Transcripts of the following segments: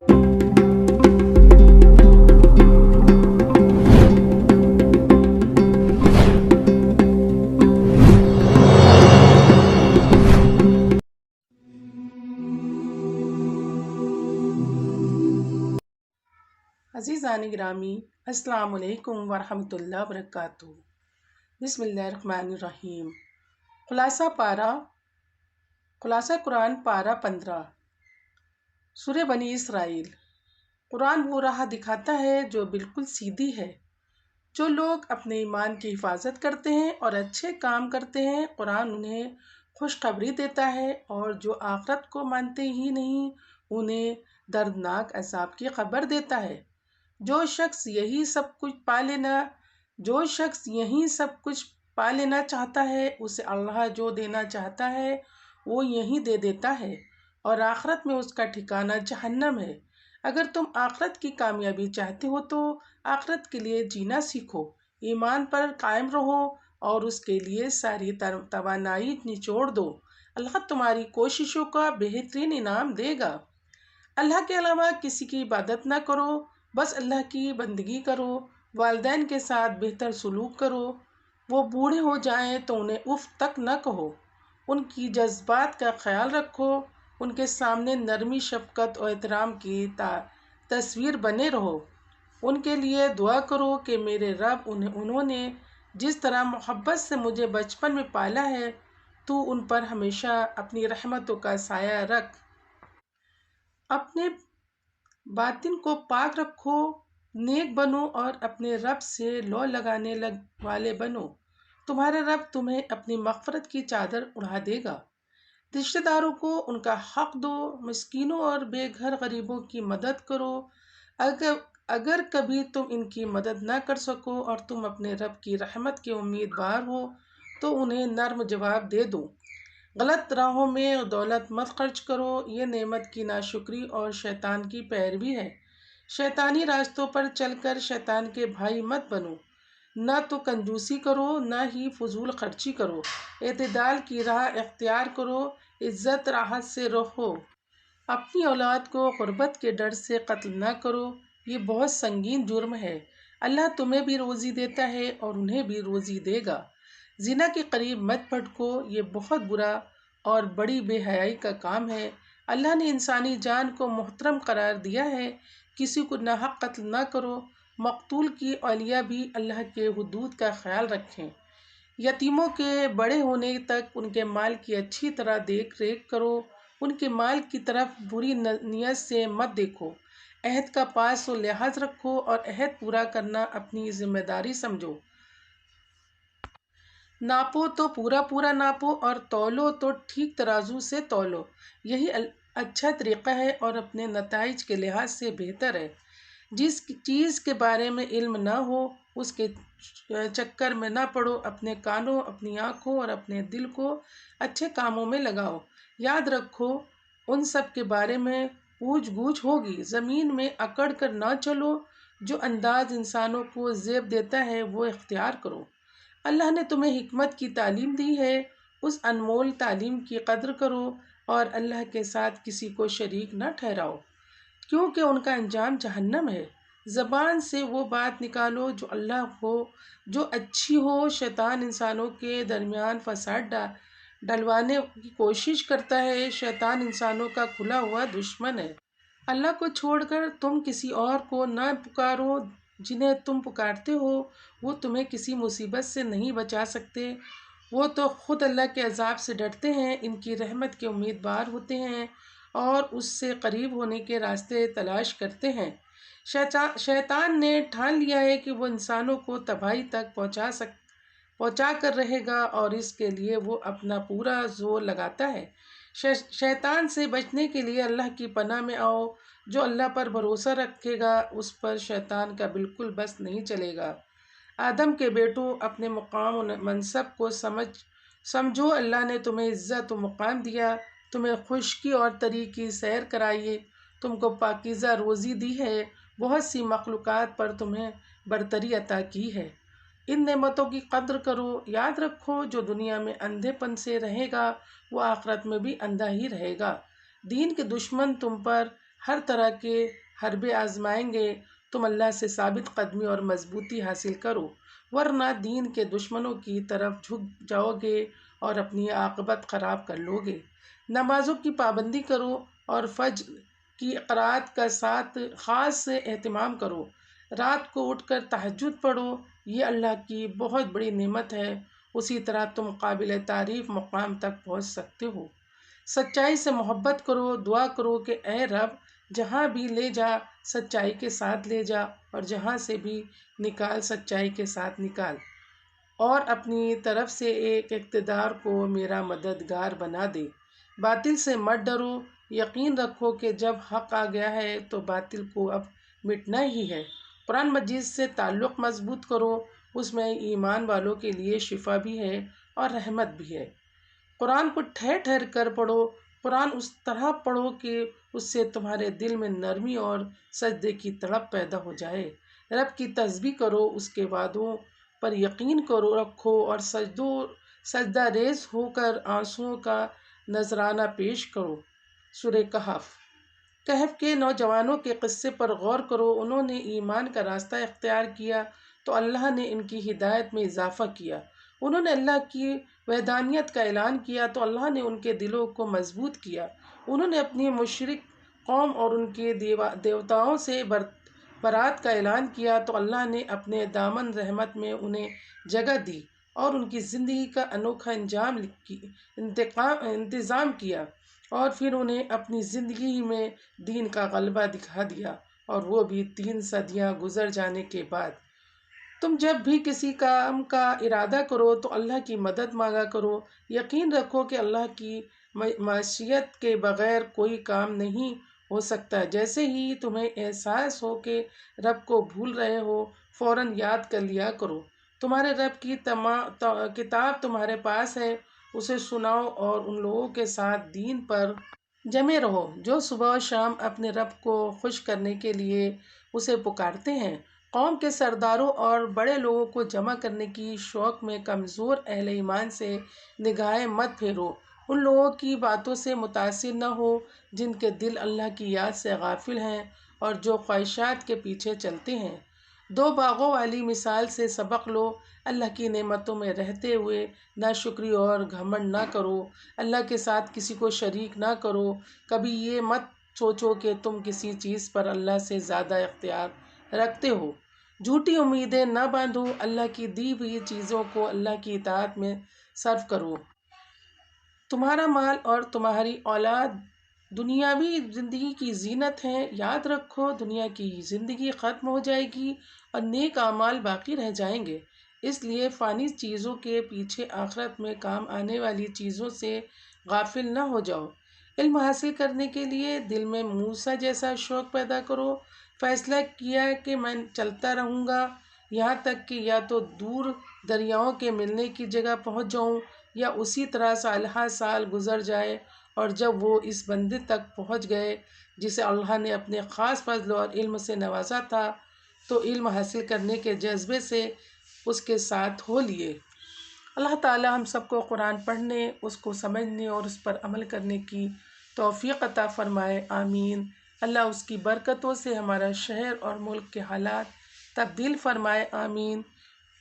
अज़ीज़ान गिरामी, अस्सलाम वालेकुम वरहमतुल्लाहि वबरकातुहू। बिस्मिल्लाहिर्रहमानिर्रहीम। खुलासा कुरान पारा 15। सूरह बनी इसराइल। कुरान वो राह दिखाता है जो बिल्कुल सीधी है। जो लोग अपने ईमान की हिफाजत करते हैं और अच्छे काम करते हैं, कुरान उन्हें खुशखबरी देता है, और जो आखिरत को मानते ही नहीं, उन्हें दर्दनाक अज़ाब की खबर देता है। जो शख्स यही सब कुछ पा लेना चाहता है, उसे अल्लाह जो देना चाहता है वो यही दे देता है, और आखिरत में उसका ठिकाना जहन्नम है। अगर तुम आखिरत की कामयाबी चाहते हो तो आखिरत के लिए जीना सीखो, ईमान पर कायम रहो और उसके लिए सारी तवानाई निचोड़ दो। अल्लाह तुम्हारी कोशिशों का बेहतरीन इनाम देगा। अल्लाह के अलावा किसी की इबादत ना करो, बस अल्लाह की बंदगी करो। वालिदैन के साथ बेहतर सलूक करो। वो बूढ़े हो जाएं तो उन्हें उफ तक न कहो। उनकी जज्बात का ख्याल रखो। उनके सामने नरमी, शफकत और एहतराम की तस्वीर बने रहो। उनके लिए दुआ करो कि मेरे रब, उन्होंने जिस तरह मोहब्बत से मुझे बचपन में पाला है, तू उन पर हमेशा अपनी रहमतों का साया रख। अपने बातिन को पाक रखो, नेक बनो और अपने रब से लौ लगाने वाले बनो। तुम्हारा रब तुम्हें अपनी मग़फ़िरत की चादर उड़ा देगा। रिश्तेदारों को उनका हक दो, मिस्कीनों और बेघर गरीबों की मदद करो। अगर कभी तुम इनकी मदद ना कर सको और तुम अपने रब की रहमत के उम्मीदवार हो, तो उन्हें नर्म जवाब दे दो। गलत राहों में दौलत मत खर्च करो, ये नेमत की नाशुक्री और शैतान की पैरवी है। शैतानी रास्तों पर चलकर शैतान के भाई मत बनो। न तो कंजूसी करो, न ही फजूल खर्ची करो। एतदाल की राह इख्तियार करो, इज्जत राहत से रहो। अपनी औलाद को गुर्बत के डर से कत्ल न करो, ये बहुत संगीन जुर्म है। अल्लाह तुम्हें भी रोज़ी देता है और उन्हें भी रोज़ी देगा। जिना के करीब मत भटको, ये बहुत बुरा और बड़ी बेहयाई का काम है। अल्लाह ने इंसानी जान को मुहतरम करार दिया है। किसी को नाहक कत्ल न करो। मकतूल की औलिया भी अल्लाह के हुदूद का ख्याल रखें। यतीमों के बड़े होने तक उनके माल की अच्छी तरह देख रेख करो। उनके माल की तरफ बुरी नीयत से मत देखो। अहद का पास व लिहाज रखो और अहद पूरा करना अपनी जिम्मेदारी समझो। नापो तो पूरा पूरा नापो और तौलो तो ठीक तराजू से तौलो। यही अच्छा तरीक़ा है और अपने नताइज के लिहाज से बेहतर है। जिस चीज़ के बारे में इल्म ना हो, उसके चक्कर में ना पड़ो। अपने कानों, अपनी आँखों और अपने दिल को अच्छे कामों में लगाओ। याद रखो, उन सब के बारे में पूछ गूछ होगी। ज़मीन में अकड़ कर ना चलो। जो अंदाज इंसानों को ज़ेब देता है वो इख्तियार करो। अल्लाह ने तुम्हें हिकमत की तालीम दी है, उस अनमोल तालीम की कद्र करो और अल्लाह के साथ किसी को शरीक न ठहराओ, क्योंकि उनका अंजाम जहन्नम है। ज़बान से वो बात निकालो जो अल्लाह हो, जो अच्छी हो। शैतान इंसानों के दरमियान फसाद डलवाने की कोशिश करता है। शैतान इंसानों का खुला हुआ दुश्मन है। अल्लाह को छोड़कर तुम किसी और को न पुकारो। जिन्हें तुम पुकारते हो वो तुम्हें किसी मुसीबत से नहीं बचा सकते। वो तो खुद अल्लाह के अजाब से डरते हैं, इनकी रहमत के उम्मीदवार होते हैं और उससे करीब होने के रास्ते तलाश करते हैं। शैतान ने ठान लिया है कि वो इंसानों को तबाही तक पहुँचा कर रहेगा और इसके लिए वो अपना पूरा जोर लगाता है। शैतान से बचने के लिए अल्लाह की पनाह में आओ। जो अल्लाह पर भरोसा रखेगा उस पर शैतान का बिल्कुल बस नहीं चलेगा। आदम के बेटों, अपने मुकाम और मनसब को समझो। अल्लाह ने तुम्हें इज़्ज़त व मुकाम दिया, तुम्हें खुशकी और तरी की सैर कराई, तुमको पाकीज़ा रोज़ी दी है, बहुत सी मखलूक़ात पर तुम्हें बरतरी अता की है। इन नेमतों की कद्र करो। याद रखो, जो दुनिया में अंधेपन से रहेगा वो आखिरत में भी अंधा ही रहेगा। दीन के दुश्मन तुम पर ہر طرح کے حربے آزمائیں گے، تم اللہ سے ثابت قدمی اور مضبوطی حاصل کرو، ورنہ دین کے دشمنوں کی طرف جھک جاؤ گے اور اپنی عاقبت خراب کر لو گے۔ نمازوں کی پابندی کرو اور فجر کی قرات کا ساتھ خاص سے اہتمام کرو۔ رات کو اٹھ کر تہجد پڑھو، یہ اللہ کی بہت بڑی نعمت ہے، اسی طرح تم قابل تعریف مقام تک پہنچ سکتے ہو۔ سچائی سے محبت کرو، دعا کرو کہ اے رب جہاں بھی لے جا سچائی کے ساتھ لے جا، اور جہاں سے بھی نکال سچائی کے ساتھ نکال، اور اپنی طرف سے ایک اقتدار کو میرا مددگار بنا دے۔ باطل سے مت ڈرو، یقین رکھو کہ جب حق آ گیا ہے تو باطل کو اب مٹنا ہی ہے۔ قرآن مجید سے تعلق مضبوط کرو، اس میں ایمان والوں کے لیے شفا بھی ہے اور رحمت بھی ہے۔ قرآن کو ٹھہر ٹھہر کر پڑھو، قرآن اس طرح پڑھو کہ اس سے تمہارے دل میں نرمی اور سجدے کی تڑپ پیدا ہو جائے۔ رب کی تسبیح کرو، اس کے وعدوں پر یقین کرو رکھو، اور سجدہ ریز ہو کر آنسوؤں کا نذرانہ پیش کرو۔ سورہ کہف کے نوجوانوں کے قصے پر غور کرو، انہوں نے ایمان کا راستہ اختیار کیا تو اللہ نے ان کی ہدایت میں اضافہ کیا، انہوں نے اللہ کی وحدانیت کا اعلان کیا تو اللہ نے ان کے دلوں کو مضبوط کیا، انہوں نے اپنی مشرک قوم اور ان کے دیوتاؤں سے برات کا اعلان کیا تو اللہ نے اپنے دامن رحمت میں انہیں جگہ دی اور ان کی زندگی کا انوکھا انتظام کیا، اور پھر انہیں اپنی زندگی میں دین کا غلبہ دکھا دیا، اور وہ بھی 3 صدیاں گزر جانے کے بعد۔ تم جب بھی کسی کام کا ارادہ کرو تو اللہ کی مدد مانگا کرو، یقین رکھو کہ اللہ کی معیت کے بغیر کوئی کام نہیں ہو سکتا۔ جیسے ہی تمہیں احساس ہو کہ رب کو بھول رہے ہو، فوراً یاد کر لیا کرو، تمہارے رب کی کتاب تمہارے پاس ہے، اسے سناؤ اور ان لوگوں کے ساتھ دین پر جمے رہو جو صبح و شام اپنے رب کو خوش کرنے کے لیے اسے پکارتے ہیں۔ قوم کے سرداروں اور بڑے لوگوں کو جمع کرنے کی شوق میں کمزور اہل ایمان سے نگاہیں مت پھیرو، ان لوگوں کی باتوں سے متاثر نہ ہو جن کے دل اللہ کی یاد سے غافل ہیں اور جو خواہشات کے پیچھے چلتے ہیں۔ 2 باغوں والی مثال سے سبق لو، اللہ کی نعمتوں میں رہتے ہوئے ناشکری اور گھمنڈ نہ کرو، اللہ کے ساتھ کسی کو شریک نہ کرو، کبھی یہ مت سوچو کہ تم کسی چیز پر اللہ سے زیادہ اختیار رکھتے ہو، جھوٹی امیدیں نہ باندھو، اللہ کی دی ہوئی چیزوں کو اللہ کی اطاعت میں صرف کرو۔ تمہارا مال اور تمہاری اولاد دنیاوی زندگی کی زینت ہیں، یاد رکھو دنیا کی زندگی ختم ہو جائے گی اور نیک اعمال باقی رہ جائیں گے، اس لیے فانی چیزوں کے پیچھے آخرت میں کام آنے والی چیزوں سے غافل نہ ہو جاؤ۔ علم حاصل کرنے کے لیے دل میں موسیٰ جیسا شوق پیدا کرو، فیصلہ کیا کہ میں چلتا رہوں گا یہاں تک کہ یا تو دور دریاؤں کے ملنے کی جگہ پہنچ جاؤں یا اسی طرح سالہ سال گزر جائے، اور جب وہ اس بندے تک پہنچ گئے جسے اللہ نے اپنے خاص فضل اور علم سے نوازا تھا تو علم حاصل کرنے کے جذبے سے اس کے ساتھ ہو لیے۔ اللہ تعالی ہم سب کو قرآن پڑھنے، اس کو سمجھنے اور اس پر عمل کرنے کی توفیق عطا فرمائے، آمین۔ اللہ اس کی برکتوں سے ہمارا شہر اور ملک کے حالات تبدیل فرمائے، آمین۔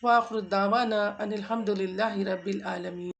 وآخر دعوانا ان الحمد للہ رب العالمین۔